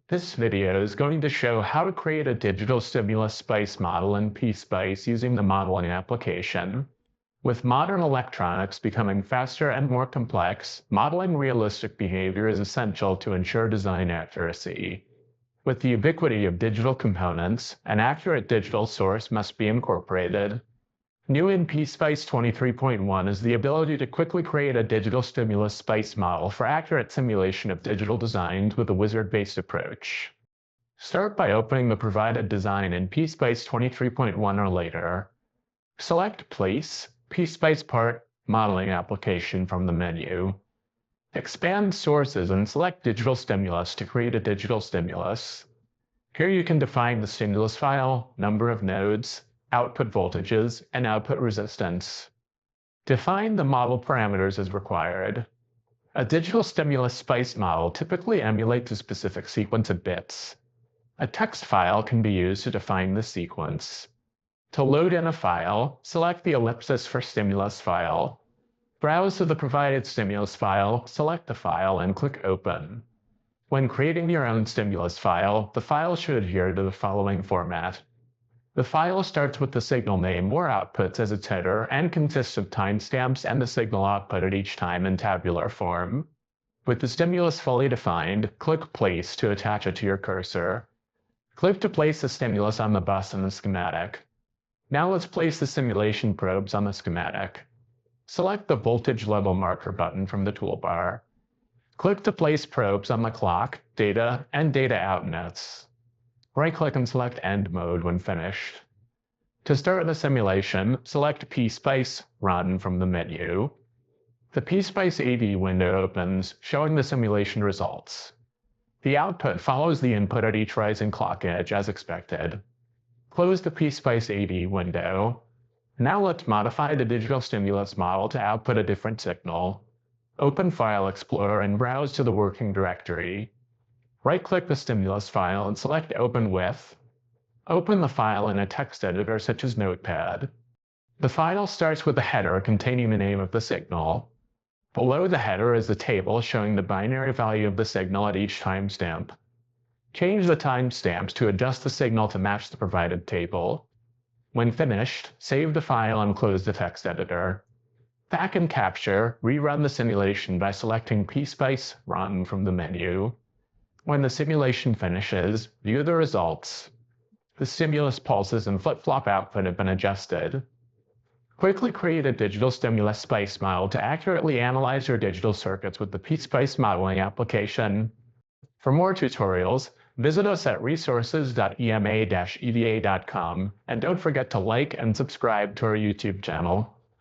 This video is going to show how to create a digital stimulus spice model in PSpice using the modeling application. With modern electronics becoming faster and more complex, modeling realistic behavior is essential to ensure design accuracy. With the ubiquity of digital components, an accurate digital source must be incorporated. New in PSpice 23.1 is the ability to quickly create a digital stimulus spice model for accurate simulation of digital designs with a wizard-based approach. Start by opening the provided design in PSpice 23.1 or later. Select Place, PSpice Part, Modeling Application from the menu. Expand Sources and select Digital Stimulus to create a digital stimulus. Here you can define the stimulus file, number of nodes, output voltages, and output resistance. Define the model parameters as required. A digital stimulus spice model typically emulates a specific sequence of bits. A text file can be used to define the sequence. To load in a file, select the ellipsis for stimulus file. Browse to the provided stimulus file, select the file, and click Open. When creating your own stimulus file, the file should adhere to the following format. The file starts with the signal name or outputs as its header and consists of timestamps and the signal output at each time in tabular form. With the stimulus fully defined, click Place to attach it to your cursor. Click to place the stimulus on the bus in the schematic. Now let's place the simulation probes on the schematic. Select the voltage level marker button from the toolbar. Click to place probes on the clock, data, and data out nets. Right-click and select End Mode when finished. To start the simulation, select PSpice Run from the menu. The PSpice AV window opens, showing the simulation results. The output follows the input at each rising clock edge as expected. Close the PSpice AV window. Now let's modify the digital stimulus model to output a different signal. Open File Explorer and browse to the working directory. Right-click the stimulus file and select Open With. Open the file in a text editor such as Notepad. The file starts with a header containing the name of the signal. Below the header is a table showing the binary value of the signal at each timestamp. Change the timestamps to adjust the signal to match the provided table. When finished, save the file and close the text editor. Back in Capture, rerun the simulation by selecting PSpice Run from the menu. When the simulation finishes, view the results. The stimulus pulses and flip-flop output have been adjusted. Quickly create a digital stimulus spice model to accurately analyze your digital circuits with the PSpice modeling application. For more tutorials, visit us at resources.ema-eva.com, and don't forget to like and subscribe to our YouTube channel.